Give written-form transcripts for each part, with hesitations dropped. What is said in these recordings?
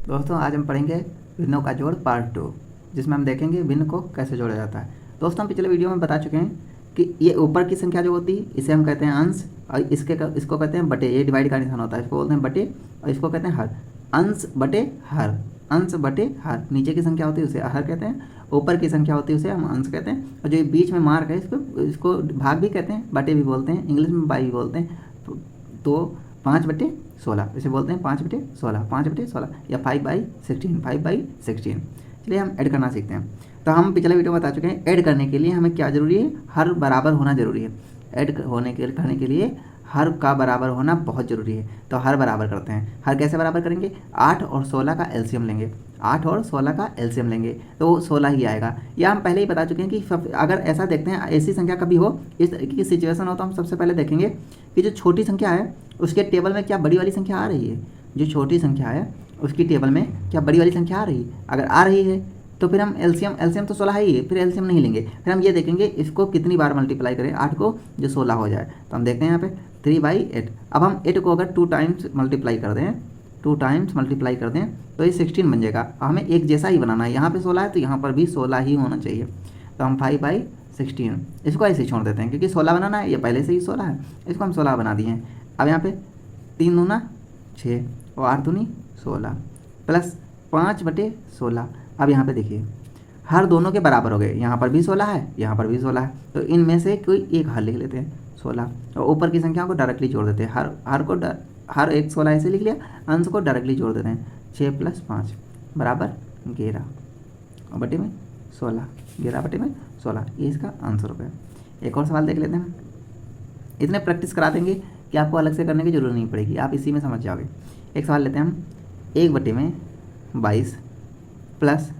दोस्तों आज हम पढ़ेंगे भिन्नों का जोड़ पार्ट 2, जिसमें हम देखेंगे भिन्न को कैसे जोड़ा जाता है। दोस्तों हम पिछले वीडियो में बता चुके हैं कि ये ऊपर की संख्या जो होती है इसे हम कहते हैं अंश, और इसको कहते हैं बटे। ये डिवाइड का निशान होता है, इसको बोलते हैं बटे, और इसको कहते हैं हर। अंश बटे हर, अंश बटे हर। नीचे की संख्या होती है उसे हर कहते हैं, ऊपर की संख्या होती है उसे हम अंश कहते हैं, और जो बीच में मार्क है इसको भाग भी कहते हैं, बटे भी बोलते हैं, इंग्लिश में बाई भी बोलते हैं। तो 5/16 इसे बोलते हैं 5/16, 5/16 या 5/16, 5/16। चलिए हम ऐड करना सीखते हैं। तो हम पिछले वीडियो में बता चुके हैं ऐड करने के लिए हमें क्या ज़रूरी है, हर बराबर होना ज़रूरी है। ऐड करने के लिए हर का बराबर होना बहुत ज़रूरी है। तो हर बराबर करते हैं। हर कैसे बराबर करेंगे, 8 और 16 का एलसीएम लेंगे, 8 और 16 का एलसीएम लेंगे तो वो 16 ही आएगा। या हम पहले ही बता चुके हैं कि अगर ऐसा देखते हैं, ऐसी संख्या कभी हो, इस तरीके की सिचुएशन हो, तो हम सबसे पहले देखेंगे कि जो छोटी संख्या है उसके टेबल में क्या बड़ी वाली संख्या आ रही है। जो छोटी संख्या है उसकी टेबल में क्या बड़ी वाली संख्या आ रही है। अगर आ रही है तो फिर हम एलसीएम तो 16 ही है, फिर एलसीएम नहीं लेंगे। फिर हम ये देखेंगे इसको कितनी बार मल्टीप्लाई करें, 8 को जो 16 हो जाए। तो हम देखते हैं यहाँ पे 3/8। अब हम 8 को अगर 2 टाइम्स मल्टीप्लाई कर दें, 2 टाइम्स मल्टीप्लाई कर दें तो ये 16 बन जाएगा। हमें एक जैसा ही बनाना है, यहाँ पे 16 है तो यहाँ पर भी 16 ही होना चाहिए। तो हम 5/16 इसको ऐसे ही छोड़ देते हैं, क्योंकि 16 बनाना है, ये पहले से ही 16 है, इसको हम 16 बना दिए हैं। अब यहाँ पे 3 दूना 6 और 8 दूनी 16 प्लस 5/16। अब यहाँ पे देखिए हर दोनों के बराबर हो गए, यहाँ पर भी 16 है, यहाँ पर भी 16 है, तो इनमें से कोई एक हर लिख लेते हैं 16, और ऊपर की संख्या को डायरेक्टली जोड़ देते हैं। हर एक 16 ऐसे लिख लिया, अंश को डायरेक्टली जोड़ देते हैं। 6 + 5 बराबर 11 और बटे में 16, 11 बटे में 16, ये इसका आंसर हो गया। एक और सवाल देख लेते हैं। इतने प्रैक्टिस करा देंगे कि आपको अलग से करने की जरूरत नहीं पड़ेगी, आप इसी में समझ जाओगे। एक सवाल लेते हैं हम, 1/22 प्लस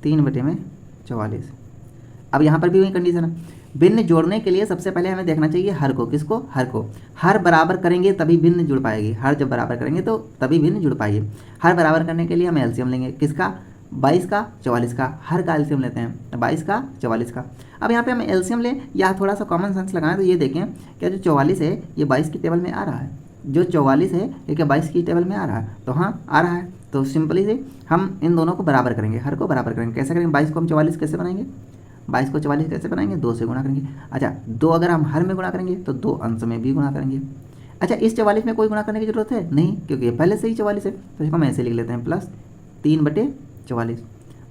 3/44। अब यहाँ पर भी वही कंडीशन है। भिन्न जोड़ने के लिए सबसे पहले हमें देखना चाहिए हर को। किसको, हर को। हर बराबर करेंगे तभी भिन्न जुड़ पाएगी, हर जब बराबर करेंगे तो तभी भिन्न जुड़ पाएगी। हर बराबर करने के लिए हम एलसीएम लेंगे, किसका, 22 का 44 का, हर का एलसीएम लेते हैं 22 का 44 का। अब यहाँ पे हम एलसीएम लें या थोड़ा सा कॉमन सेंस लगाएं तो ये देखें क्या जो 44 है ये 22 की टेबल में आ रहा है, जो 44 है ये क्या 22 की टेबल में आ रहा है, तो हाँ आ रहा है। तो सिंपली से हम इन दोनों को बराबर करेंगे, हर को बराबर करेंगे। कैसे करेंगे, 22 को हम 44 कैसे बनाएंगे, 22 को 44 कैसे बनाएंगे, 2 से गुणा करेंगे। अच्छा 2 अगर हम हर में गुणा करेंगे तो 2 अंश में भी गुणा करेंगे। अच्छा इस 44 में कोई गुणा करने की जरूरत है नहीं, क्योंकि ये पहले से ही 44 है, तो इसको हम ऐसे लिख लेते हैं प्लस 3/44।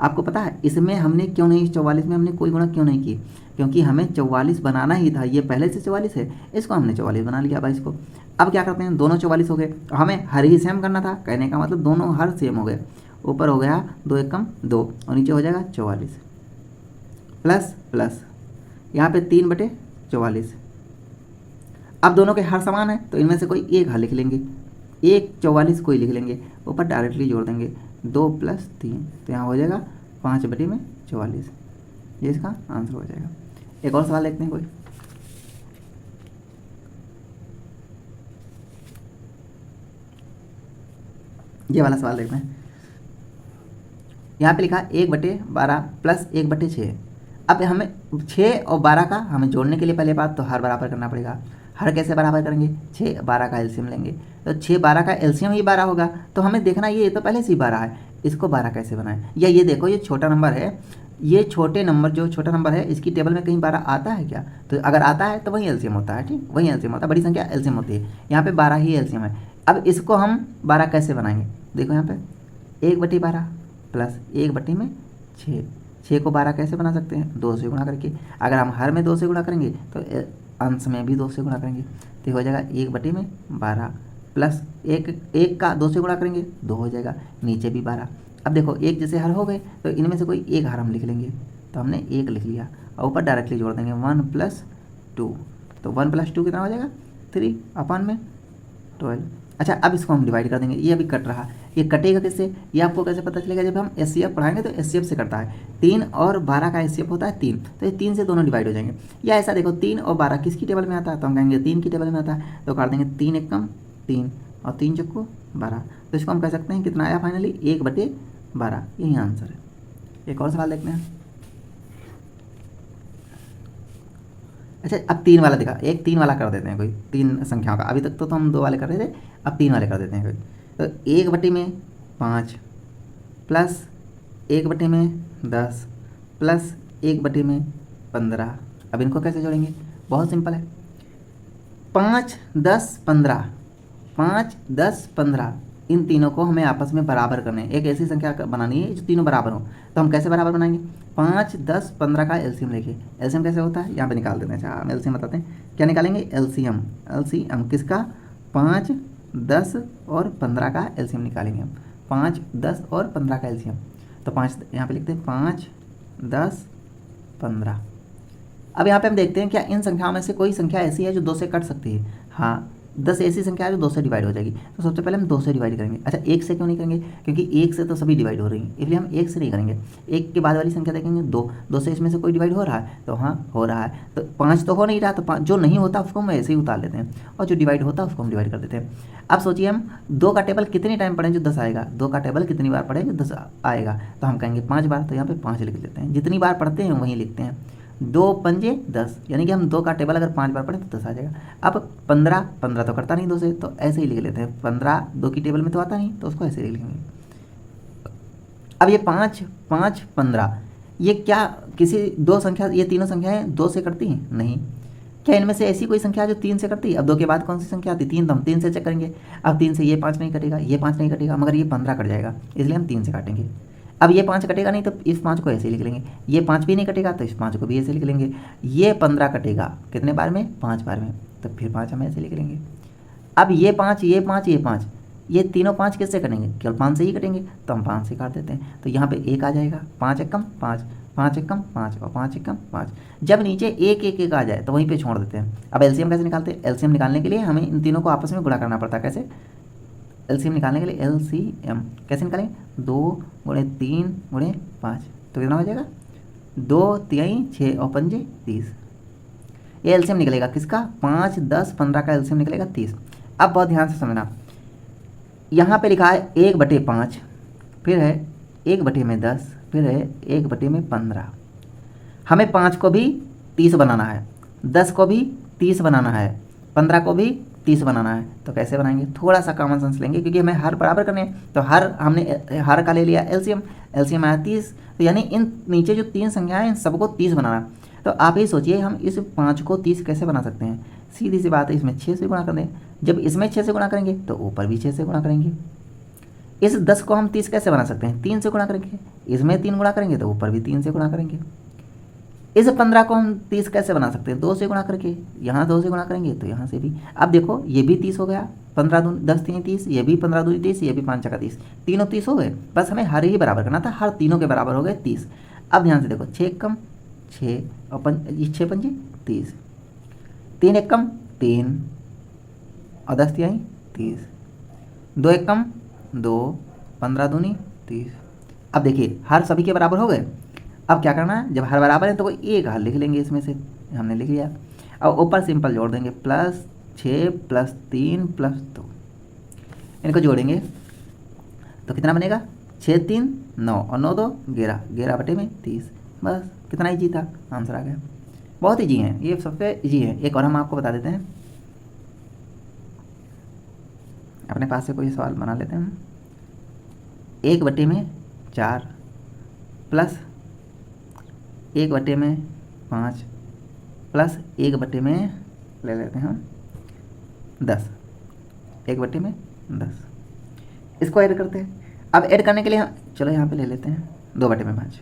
आपको पता है इसमें हमने क्यों नहीं, इस 44 में हमने कोई गुणा क्यों नहीं की, क्योंकि हमें 44 बनाना ही था, ये पहले से 44 है, इसको हमने 44 बना लिया 22 को। अब क्या करते हैं, दोनों 44 हो गए, हमें हर ही सेम करना था, कहने का मतलब दोनों हर सेम हो गए। ऊपर हो गया 2 एकम 2 और नीचे हो जाएगा 44 प्लस प्लस यहाँ पे 3/44। अब दोनों के हर समान है तो इनमें से कोई एक हर लिख लेंगे, एक 44 कोई लिख लेंगे, ऊपर डायरेक्टली जोड़ देंगे 2 + 3, तो यहाँ हो जाएगा 5/44, ये इसका आंसर हो जाएगा। एक और सवाल देखते हैं कोई। ये वाला सवाल देखते हैं। यहाँ पे लिखा 1/12 प्लस 1/6। अब हमें 6 और 12 का हमें जोड़ने के लिए पहले बात तो हर बराबर करना पड़ेगा। हर कैसे बराबर करेंगे, 6 12 का एलसीएम लेंगे, तो 6 12 का एलसीएम ही 12 होगा। तो हमें देखना ये तो पहले से ही 12 है, इसको 12 कैसे बनाएं। या ये देखो ये छोटा नंबर है, ये छोटे नंबर जो छोटा नंबर है इसकी टेबल में कहीं 12 आता है क्या, तो अगर आता है तो वही एलसीएम होता है, ठीक वही एलसीएम होता है, बड़ी संख्या एलसीएम होती है। यहाँ पे 12 ही एलसीएम है। अब इसको हम 12 कैसे बनाएंगे, देखो यहाँ पे 1/12 प्लस 1/6, 6 को 12 कैसे बना सकते हैं, 2 से गुणा करके। अगर हम हर में 2 से गुणा करेंगे तो अंश में भी 2 से गुणा करेंगे, तो हो जाएगा 1/12 प्लस 1 का 2 से गुणा करेंगे 2 हो जाएगा, नीचे भी 12। अब देखो एक जैसे हर हो गए तो इनमें से कोई एक हर हम लिख लेंगे, तो हमने 1 लिख लिया और ऊपर डायरेक्टली जोड़ देंगे 1 + 2, तो 1 + 2 कितना हो जाएगा 3/12। अच्छा अब इसको हम डिवाइड कर देंगे, ये अभी कट रहा, ये कटेगा कैसे, ये आपको कैसे पता चलेगा, जब हम एचसीएफ पढ़ाएंगे तो एचसीएफ से कटता है। 3 और 12 का एचसीएफ होता है 3, तो ये 3 से दोनों डिवाइड हो जाएंगे। या ऐसा देखो 3 और 12 किसकी टेबल में आता है, तो हम कहेंगे 3 की टेबल में आता है, तो काट देंगे 3 एकम 3 और 3 चक्कू 12, तो इसको हम कह सकते हैं कितना आया फाइनली 1/12, यही आंसर है। एक और सवाल देखते हैं। अच्छा अब 3 वाला दिखा, एक 3 वाला कर देते हैं, कोई 3 संख्याओं का। अभी तक तो हम 2 वाले कर रहे थे, अब 3 वाले कर देते हैं कोई। तो 1/5 प्लस 1/10 प्लस 1/15। अब इनको कैसे जोड़ेंगे? बहुत सिंपल है, 5, 10, 15, 5, 10, 15 इन तीनों को हमें आपस में बराबर करने हैं। एक ऐसी संख्या बनानी है जो तीनों बराबर हो। तो हम कैसे बराबर बनाएंगे? 5, 10, 15 का एलसीएम लेके। एलसीएम कैसे होता है यहाँ पे निकाल देते हैं। अच्छा हम एलसीएम बताते हैं, क्या निकालेंगे? एलसीएम। एलसीएम किसका? 5, 10 और 15 का एलसीएम निकालेंगे हम। 5, 10 और 15 का एलसीएम। तो 5 यहाँ पे लिखते हैं, 5, 10, 15। अब यहाँ पे हम देखते हैं क्या इन संख्याओं में से कोई संख्या ऐसी है जो 2 से कट सकती है? हाँ, 10 ऐसी संख्या है जो 2 से डिवाइड हो जाएगी। तो सबसे पहले हम 2 से डिवाइड करेंगे। अच्छा 1 से क्यों नहीं करेंगे? क्योंकि 1 से तो सभी डिवाइड हो रही हैं, इसलिए हम 1 से नहीं करेंगे। 1 के बाद वाली संख्या देखेंगे 2, 2 से इसमें से कोई डिवाइड हो रहा है? तो हाँ हो रहा है। तो 5 तो हो नहीं रहा, तो 5 जो नहीं होता उसको हम ऐसे ही उतार लेते हैं, और जो डिवाइड होता है उसको हम डिवाइड कर देते हैं। अब सोचिए हम 2 का टेबल कितनी टाइम पढ़ें जो 10 आएगा? 2 का टेबल कितनी बार पढ़ें जो 10 आएगा? तो हम कहेंगे 5 बार। तो यहाँ पे 5 लिख लेते हैं, जितनी बार पढ़ते हैं वहीं लिखते हैं। 2 पंजे 10, यानी कि हम 2 का टेबल अगर 5 बार पढ़ें तो 10 आ जाएगा। अब 15, 15 तो करता नहीं 2 से, तो ऐसे ही लिख लेते हैं। 15 2 की टेबल में तो आता नहीं, तो उसको ऐसे ही लिखेंगे। अब ये 5, 5, 15 ये क्या किसी 2 संख्या, ये तीनों संख्याएं 2 से कटती हैं? नहीं। क्या इनमें से ऐसी कोई संख्या जो 3 से कटती है? अब 2 के बाद कौन सी संख्या आती है? 3, तो हम 3 से चेक करेंगे। अब 3 से ये 5 नहीं कटेगा, ये 5 नहीं कटेगा, मगर ये 15 कट जाएगा, इसलिए हम 3 से काटेंगे। अब ये 5 कटेगा नहीं, तो इस 5 को ऐसे ही लिख लेंगे। ये 5 भी नहीं कटेगा, तो इस 5 को भी ऐसे लिख लेंगे। ये 15 कटेगा कितने बार में? 5 बार में, तो फिर 5 हम ऐसे लिख लेंगे। अब ये 5, ये 5, ये 5, ये तीनों 5 किससे कटेंगे? केवल 5 से ही कटेंगे, तो हम 5 से काट देते हैं। तो यहाँ पे 1 आ जाएगा, 5 एकम 5, 5 एकम 5 और 5 एकम 5। जब नीचे 1, 1, 1 आ जाए तो वहीं पे छोड़ देते हैं। अब एलसीएम कैसे निकालते हैं? एलसीएम निकालने के लिए हमें इन तीनों को आपस में गुणा करना पड़ता है। कैसे? एलसीएम निकालने के लिए एलसीएम कैसे निकालेंगे? 2 × 3 × 5, तो कितना हो जाएगा? 2 3 6 और 5 30। ये एलसीएम निकलेगा किसका? 5, 10, 15 का एलसीएम निकलेगा 30। अब बहुत ध्यान से समझना, यहाँ पे लिखा है 1/5, फिर है 1/10, फिर है 1/15। हमें 5 को भी 30 बनाना है, 10 को भी 30 बनाना है, 15 को भी 30 बनाना है। तो कैसे बनाएंगे? थोड़ा सा कॉमन सेंस लेंगे, क्योंकि हमें हर बराबर करने हैं। तो हर हमने हर का ले लिया एलसीएम, एलसीएम आया 30। तो यानी इन नीचे जो 3 संख्याएं हैं सबको 30 बनाना। तो आप ही सोचिए हम इस 5 को 30 कैसे बना सकते हैं? सीधी सी बात है, इसमें 6 से गुणा कर दें। जब इसमें 6 से गुणा करेंगे तो ऊपर भी 6 से गुणा करेंगे। इस 10 को हम 30 कैसे बना सकते हैं? 3 से गुणा करेंगे। इसमें 3 गुणा करेंगे तो ऊपर भी 3 से गुणा करेंगे। इस 15 को हम 30 कैसे बना सकते हैं? 2 से गुणा करके। यहाँ 2 से गुणा करेंगे तो यहाँ से भी। अब देखो ये भी 30 हो गया, 15 दूनी 10 3 30, ये भी 15 दूनी 30, ये भी 5 छक्का 30, तीनों 30 हो गए। बस हमें हर ही बराबर करना था, हर तीनों के बराबर हो गए 30। अब ध्यान से देखो, 6 एकम 6 और 6 पंजे 30, 3 एकम 3 और 10 तिहाई 30, 2 एकम 2, 15 दूनी 30। अब देखिए हर सभी के बराबर हो गए। अब क्या करना है? जब हर बराबर है तो कोई एक हर लिख लेंगे, इसमें से हमने लिख लिया। अब ऊपर सिंपल जोड़ देंगे, +6 +3 +2, इनको जोड़ेंगे तो कितना बनेगा? 6 3 9 और 9 2 11, 11/30। बस कितना ईजी था, आंसर आ गया। बहुत ईजी है ये, सबसे ईजी है। एक और हम आपको बता देते हैं, अपने पास से कोई सवाल बना लेते हैं हम। 1/4 प्लस 1/5 प्लस 1/10 ले लेते हैं हम 10, 1/10 इसको ऐड करते हैं। अब ऐड करने के लिए हम चलो यहाँ पे ले लेते हैं 2/5।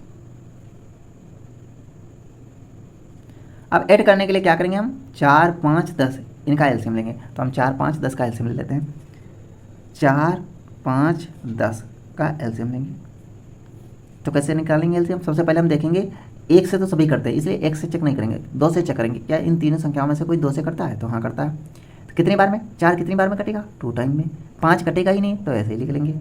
अब ऐड करने के लिए क्या करेंगे हम? 4 5 10 इनका एलसीएम लेंगे। तो हम 4 5 10 का एलसीएम ले लेते हैं। 4 5 10 का एलसीएम लेंगे। तो कैसे निकालेंगे एलसीएम? सबसे पहले हम देखेंगे 1 से तो सभी करते हैं, इसलिए 1 से चेक नहीं करेंगे, 2 से चेक करेंगे। क्या इन तीनों संख्याओं में से कोई 2 से करता है? तो हाँ करता है। तो कितनी बार में? 4 कितनी बार में कटेगा? 2 टाइम में। 5 कटेगा ही नहीं, तो ऐसे ही लिख लेंगे।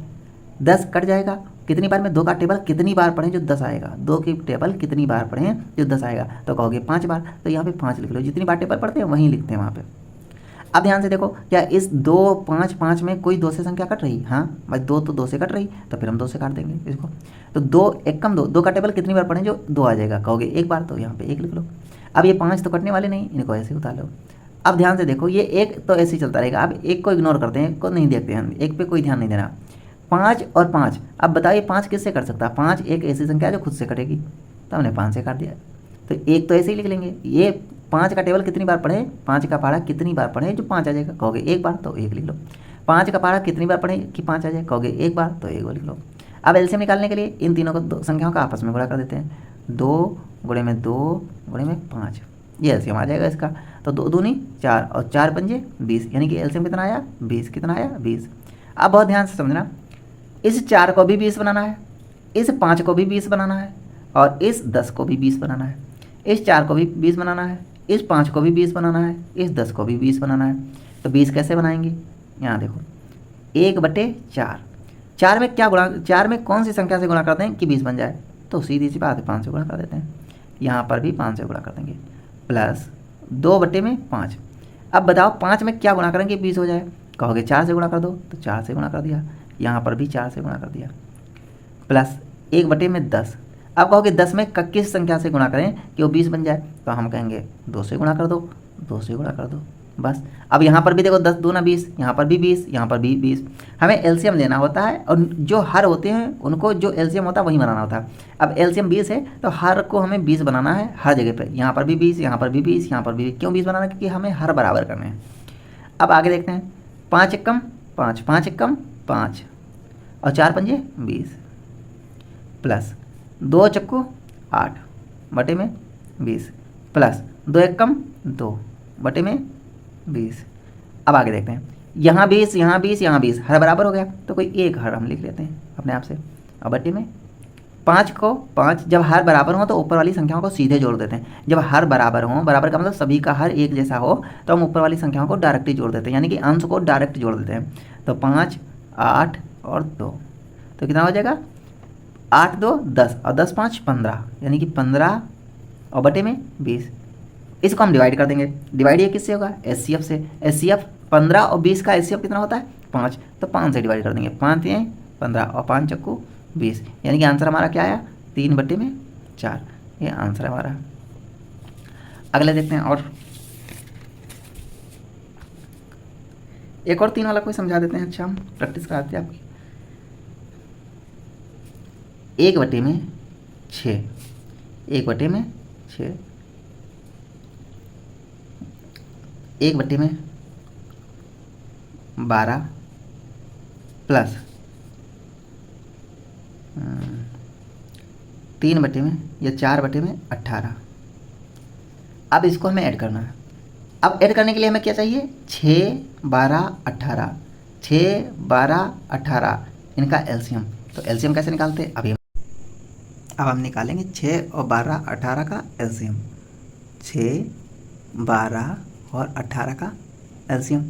10 कट जाएगा कितनी बार में? 2 का टेबल कितनी बार पढ़ें जो 10 आएगा? 2 की टेबल कितनी बार पढ़ें जो 10 आएगा? तो कहोगे 5 बार, तो यहाँ पे 5 लिख लो। जितनी बार टेबल पढ़ते हैं वहीं लिखते हैं वहाँ पे। अब ध्यान से देखो, क्या इस 2 5 5 में कोई 2 से संख्या कट रही? हाँ भाई 2 तो 2 से कट रही, तो फिर हम 2 से काट देंगे इसको। तो 2 एकम 2, 2 का टेबल कितनी बार पढ़ें जो 2 आ जाएगा? कहोगे 1 बार, तो यहाँ पे 1 लिख लो। अब ये 5 तो कटने वाले नहीं, इनको ऐसे उतार लो। अब ध्यान से देखो, ये 1 तो ऐसे ही चलता रहेगा। अब 1 को इग्नोर करते हैं, 1 को नहीं देखते हैं, 1 पे कोई ध्यान नहीं देना। 5 और 5, अब बताइए 5 किससे कट सकता है? 5 एक ऐसी संख्या है जो खुद से कटेगी, तो हमने 5 से काट दिया। तो एक तो ऐसे ही लिख लेंगे, ये 5 का टेबल कितनी बार पढ़े, 5 का पहाड़ा कितनी बार पढ़े जो 5 आ जाएगा, कहोगे एक बार, तो एक लिख लो। 5 का पहाड़ा कितनी बार पढ़े कि 5 आ जाए, कहोगे एक बार, तो एक बार लिख लो। अब एलसीएम निकालने के लिए इन तीनों को संख्याओं का आपस में गुणा कर देते हैं, 2 गुणे में 2 गुणे में 5, ये एलसीएम आ जाएगा इसका। तो 2 दूनी 4 और 4 पंजे 20, यानी कि एलसीएम कितना आया 20, कितना आया 20। अब बहुत ध्यान से समझना, इस 4 को भी 20 बनाना है, इस 5 को भी 20 बनाना है, और इस 10 को भी 20 बनाना है। इस 4 को भी 20 बनाना है, इस 5 को भी 20 बनाना है, इस 10 को भी 20 बनाना है। तो 20 कैसे बनाएंगे, यहाँ देखो 1/4, 4 में क्या गुणा, 4 में कौन सी संख्या से गुणा करते हैं कि 20 बन जाए, तो सीधी सी बात है 5 से गुणा कर देते हैं। यहाँ पर भी 5 से गुणा कर देंगे, प्लस 2/5। अब बताओ 5 में क्या गुणा करेंगे 20 हो जाए, कहोगे 4 से गुणा कर दो, तो 4 से गुणा कर दिया, यहाँ पर भी 4 से गुणा कर दिया, प्लस 1/10। अब कहोगे 10 में किस संख्या से गुणा करें कि वो 20 बन जाए, तो हम कहेंगे 2 से गुणा कर दो, 2 से गुणा कर दो, बस। अब यहाँ पर भी देखो 10 दूना 20, यहाँ पर भी 20, यहाँ पर भी 20। हमें एलसीएम लेना होता है, और जो हर होते हैं उनको जो एलसीएम होता है वही बनाना होता है। अब एलसीएम 20 है तो हर को हमें 20 बनाना है हर जगह पे, यहाँ पर भी 20, यहाँ पर भी 20, यहाँ पर भी 20। क्यों 20 बनाना, क्योंकि हमें हर बराबर करने हैं। अब आगे देखते हैं, 5 एकम 5, 5 एकम 5 और 4 पंजे 20, प्लस 2 चक्कू 8 बटे में 20, प्लस 2 एकम 2 बटे में 20। अब आगे देखते हैं, यहाँ 20, यहाँ 20, यहाँ 20, हर बराबर हो गया, तो कोई एक हर हम लिख लेते हैं अपने आप से। अब बटे में 5 को 5, जब हर बराबर हो तो ऊपर वाली संख्याओं को सीधे जोड़ देते हैं। जब हर बराबर हो, बराबर का मतलब सभी का हर एक जैसा हो, तो हम ऊपर वाली संख्याओं को डायरेक्टली जोड़ देते हैं, यानी कि अंश को डायरेक्ट जोड़ देते हैं। तो 5, 8 और 2, तो कितना हो जाएगा 8 2 10 और 10 5 15, यानी कि 15 और बटे में 20। इसको हम डिवाइड कर देंगे, डिवाइड ये किससे होगा, एचसीएफ से। एचसीएफ 15 और 20 का एचसीएफ कितना होता है 5, तो 5 से डिवाइड कर देंगे, 5 3 15 और 5 चक्कू 20, यानी कि आंसर हमारा क्या आया 3/4, ये आंसर हमारा। अगले देखते हैं, और एक और 3 वाला कोई समझा देते हैं, अच्छा हम प्रैक्टिस कराते हैं आपकी। 1/6, 1/6, 1/12 प्लस 4/18। अब इसको हमें ऐड करना है। अब ऐड करने के लिए हमें क्या चाहिए, 6 12 18, 6 12 18 इनका एलसीएम। तो एलसीएम कैसे निकालते हैं, अब हम निकालेंगे 6 और 12 18 का एलसीएम, 6 12 और 18 का एलसीएम।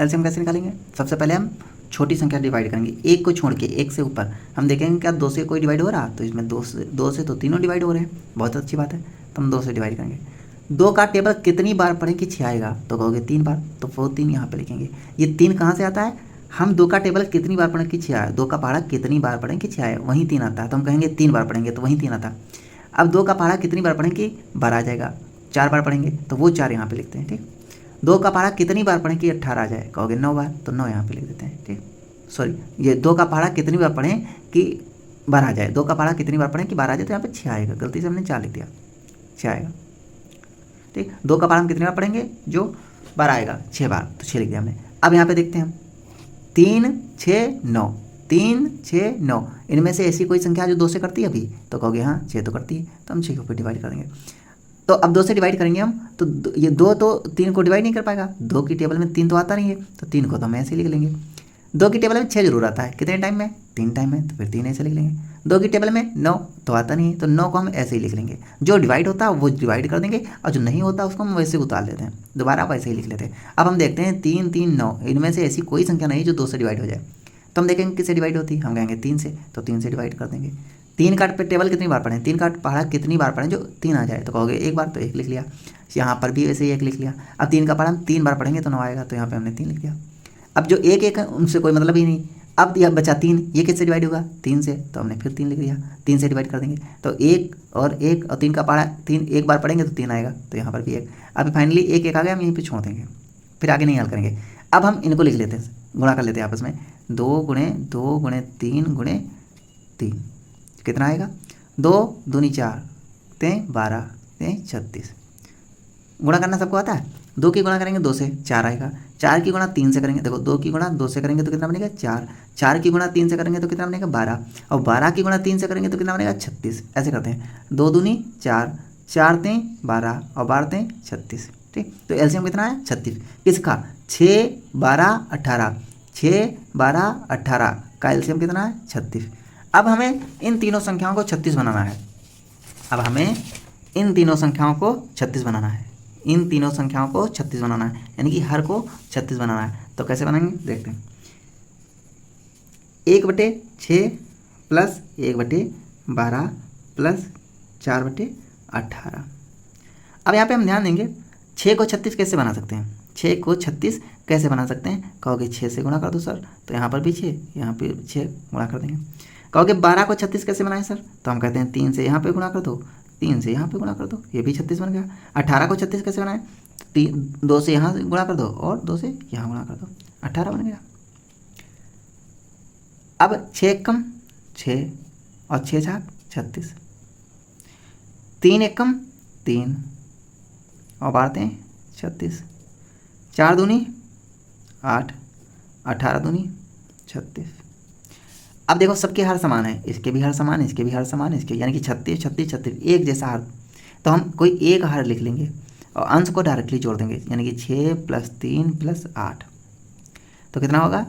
एलसीएम कैसे निकालेंगे, सबसे पहले हम छोटी संख्या डिवाइड करेंगे, एक को छोड़ के, एक से ऊपर हम देखेंगे क्या 2 से कोई डिवाइड हो रहा, तो इसमें 2 से तो तीनों डिवाइड हो रहे हैं, बहुत अच्छी बात है, तो हम 2 से डिवाइड करेंगे। 2 का टेबल कितनी बार पढ़ें कि 6 आएगा, तो कहोगे 3 बार, तो वो 3 यहाँ पे लिखेंगे। ये 3 कहाँ से आता है, हम 2 का टेबल कितनी बार पढ़ें कि 6 आए, 2 का पहाड़ा कितनी बार पढ़ें कि 6 आए, वहीं 3 आता है, तो हम कहेंगे 3 बार पढ़ेंगे तो वहीं 3 आता। अब 2 का पहाड़ा कितनी बार पढ़ें कि 12 आ जाएगा, 4 बार पढ़ेंगे तो वो 4 यहाँ पे लिखते हैं, ठीक। 2 का पहाड़ा कितनी बार पढ़ें कि 18 आ जाए, कहोगे 9 बार, तो 9 यहाँ पे लिख देते हैं, ठीक। सॉरी, ये 2 का पहाड़ा कितनी बार पढ़ें कि 12 आ जाए, 2 का पहाड़ा कितनी बार पढ़ें कि 12 आ जाए, तो यहाँ पे 6 आएगा, गलती से हमने 4 लिख दिया, 6 आएगा, ठीक। 2 का पहाड़ा हम कितनी बार पढ़ेंगे, जो 12 आएगा 6 बार, तो 6 लिख दिया हमने। अब यहाँ पे देखते हैं हम 3 6 9, 3 6 9, इनमें से ऐसी कोई संख्या जो 2 से करती है अभी, तो कहोगे हाँ 6 तो करती है, तो हम 6 को फिर डिवाइड कर देंगे। तो अब 2 से डिवाइड करेंगे हम, तो ये 2 तो 3 को डिवाइड नहीं कर पाएगा, 2 की टेबल में 3 तो आता नहीं है, तो 3 को तो हम ऐसे लिख लेंगे। 2 की टेबल में 6 जरूर आता है, कितने टाइम में, 3 टाइम में, तो फिर 3 ऐसे लिख लेंगे। 2 की टेबल में 9 तो आता नहीं है, तो 9 को हम ऐसे ही लिख लेंगे, जो डिवाइड होता है वो डिवाइड कर देंगे, और जो नहीं होता उसको हम वैसे उतार लेते हैं, दोबारा वैसे ही लिख लेते हैं। अब हम देखते हैं 3 3 9, इनमें से ऐसी कोई संख्या नहीं जो 2 से डिवाइड हो जाए, तो हम देखेंगे किससे डिवाइड होती है, हम कहेंगे 3 से, तो 3 से डिवाइड कर देंगे। 3 का टेबल कितनी बार पढ़ें, 3 का पहाड़ा कितनी बार पढ़ें जो 3 आ जाए, तो कहोगे 1 बार, तो 1 लिख लिया। यहाँ पर भी वैसे ही 1 लिख लिया। अब 3 का पहाड़ा हम 3 बार पढ़ेंगे तो 9 आएगा, तो यहाँ पे हमने 3 लिख दिया। अब जो 1 1 है उनसे कोई मतलब ही नहीं। अब यह बचा 3, ये किससे डिवाइड होगा, 3 से, तो हमने फिर 3 लिख दिया, 3 से डिवाइड कर देंगे, तो 1 और 3 का पहाड़ा 3 1 बार पढ़ेंगे तो 3 आएगा, तो यहाँ पर भी 1। अब फाइनली 1 1 आ गया, हम यहीं पे छोड़ देंगे, फिर आगे नहीं हल करेंगे। अब हम इनको लिख लेते हैं, गुणा कर लेते हैं आपस में। 2 गुणे 2 गुणे 3 गुणे 3 कितना आएगा? 2 दूनी 4 तें 12 तें 36। गुणा करना सबको आता है? 2 की गुणा करेंगे 2 से 4 आएगा, 4 की गुणा 3 से करेंगे, देखो 2 की गुणा 2 से करेंगे तो कितना बनेगा? 4, 4 की गुणा 3 से करेंगे तो कितना बनेगा? 12, और 12 की गुणा 3 से करेंगे तो कितना बनेगा? 36। ऐसे करते हैं, 2 दूनी 4, 4 तें 12 और 12 तें 36। ठीक, तो एलसीएम कितना है? 36। किसका? 6 12 18, 6 12 18 का एलसीएम कितना है? 36। अब हमें इन तीनों संख्याओं को 36 बनाना है। अब हमें इन तीनों संख्याओं को 36 बनाना है, इन तीनों संख्याओं को 36 बनाना है, यानी कि हर को 36 बनाना है। तो कैसे बनाएंगे देखते हैं। 1/6 प्लस 1/12 प्लस 4/18। अब यहाँ पे हम ध्यान देंगे 6 को 36 कैसे बना सकते हैं? 6 को 36 कैसे बना सकते हैं? कहोगे 6 से गुणा कर दो सर, तो यहाँ पर भी 6, यहाँ पे 6 गुणा कर देंगे। कहोगे 12 को 36 कैसे बनाएं सर? तो हम कहते हैं 3 से यहाँ पे गुणा कर दो, 3 से यहाँ पे गुणा कर दो, ये भी 36 बन गया। 18 को 36 कैसे बनाएं? 2 से यहाँ गुणा कर दो और 2 से यहाँ गुणा कर दो, 18 बन गया। अब 6 एकम 6 और 6 छाक 36, 3 एकम 3 और 12 तें 36, 4 दूनी 8, 18 दूनी 36। अब देखो सबके हर समान है, इसके भी हर समान, इसके भी हर समान, इसके, यानी कि 36 36 36 एक जैसा हर। तो हम कोई एक हर लिख लेंगे और अंश को डायरेक्टली जोड़ देंगे, यानी कि 6 + 3 + 8 तो कितना होगा?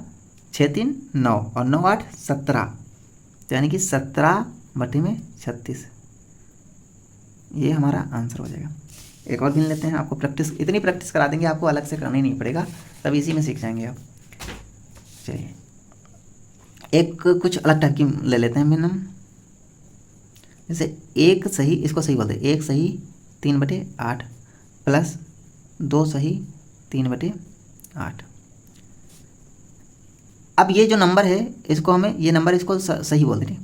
6 3 9 और 9 8 17, तो यानी कि 17/36 ये हमारा आंसर हो जाएगा। एक और गिन लेते हैं, आपको प्रैक्टिस, इतनी प्रैक्टिस करा देंगे आपको, अलग से करना ही नहीं पड़ेगा, तब इसी में सीख जाएंगे आप। चलिए एक कुछ अलग टाइप की ले लेते हैं मिनिमम, जैसे 1 सही, इसको सही बोलते हैं, 1 सही 3/8 प्लस 2 सही 3/8। अब ये जो नंबर है इसको हमें, ये नंबर इसको सही बोल देंगे।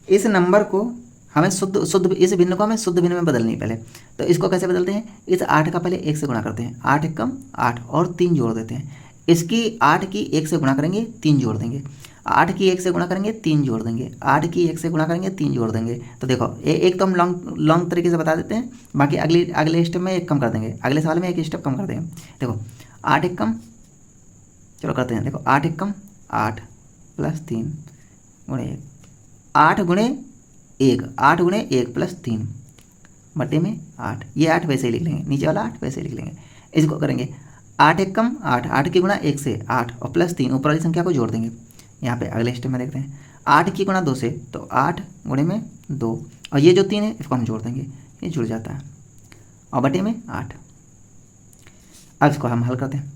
इस नंबर को हमें शुद्ध इस भिन्न को हमें शुद्ध भिन्न में बदलनी है पहले। तो इसको कैसे बदलते हैं? इस 8 का पहले 1 से गुणा करते हैं, 8 एकम 8 और 3 जोड़ देते हैं। इसकी 8 की 1 से गुणा करेंगे 3 जोड़ देंगे, 8 की 1 से गुणा करेंगे 3 जोड़ देंगे, 8 की 1 से गुणा करेंगे 3 जोड़ देंगे। तो देखो एक तो हम लॉन्ग तरीके से बता देते हैं, बाकी अगले स्टेप में एक कम कर देंगे, अगले सवाल में एक स्टेप कम कर देंगे। देखो 8 एकम, चलो करते हैं, देखो 8 एकम 8 प्लस 3 गुणे 1, 8 गुणे 1, 8 गुणे 1 प्लस 3 बटे में 8, ये 8 वैसे ही लिख लेंगे, नीचे वाला 8 वैसे ही लिख लेंगे। इसको करेंगे 8 एकम 8, 8 की गुणा 1 से 8 और प्लस 3, ऊपर वाली संख्या को जोड़ देंगे। यहाँ पे अगले स्टेप में देखते हैं, 8 की गुणा 2 से, तो 8 गुणे में 2 और ये जो 3 है इसको हम जोड़ देंगे, ये जुड़ जाता है और बटे में 8। अब इसको हम हल करते हैं,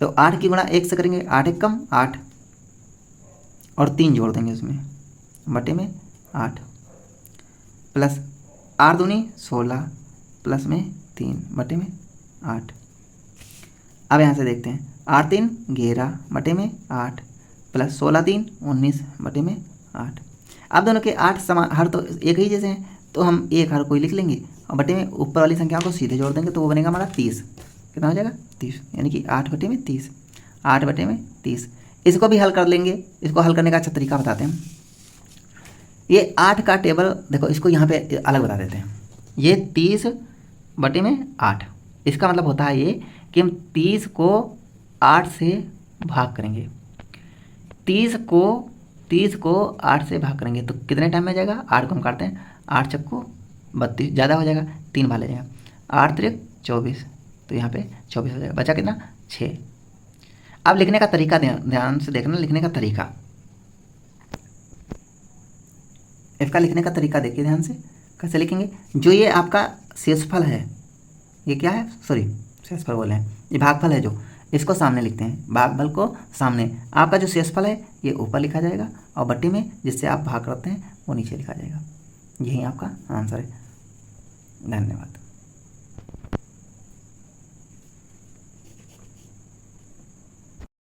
तो 8 की गुणा 1 से करेंगे, 8 एकम 8 और 3 जोड़ देंगे उसमें, बटे में 8 प्लस 8 दूनी 16 प्लस में 3 बटे में 8। अब यहाँ से देखते हैं, 8 3 11 बटे में 8 प्लस 16 3 19 बटे में 8। अब दोनों के 8 समान हर तो एक ही जैसे हैं, तो हम एक हर कोई लिख लेंगे और बटे में ऊपर वाली संख्या को सीधे जोड़ देंगे, तो वो बनेगा हमारा 30। कितना हो जाएगा? 30, यानी कि 8 बटे में 30, 8 बटे में 30। इसको भी हल कर लेंगे, इसको हल करने का अच्छा तरीका बताते हैं। ये 8 का टेबल देखो, इसको यहाँ पे अलग बता देते हैं। ये 30 बटे में 8, इसका मतलब होता है ये कि हम 30 को 8 से भाग करेंगे, 30 को 8 से भाग करेंगे तो कितने टाइम में जाएगा? 8 को हम काटते हैं, 8 चक्को 32, ज़्यादा हो जाएगा, 3 भाग ले जाएगा, 8 त्रिक 24, तो यहाँ पे 24 हो जाएगा, बचा कितना? 6। अब लिखने का तरीका ध्यान से देखना, लिखने का तरीका, इसका लिखने का तरीका देखिए ध्यान से, कैसे लिखेंगे? जो ये आपका शेषफल है, ये क्या है? सॉरी शेषफल बोले हैं, ये भागफल है जो, इसको सामने लिखते हैं, भागफल को सामने, आपका जो शेषफल है ये ऊपर लिखा जाएगा और बट्टी में जिससे आप भाग करते हैं वो नीचे लिखा जाएगा। यही आपका आंसर है। धन्यवाद।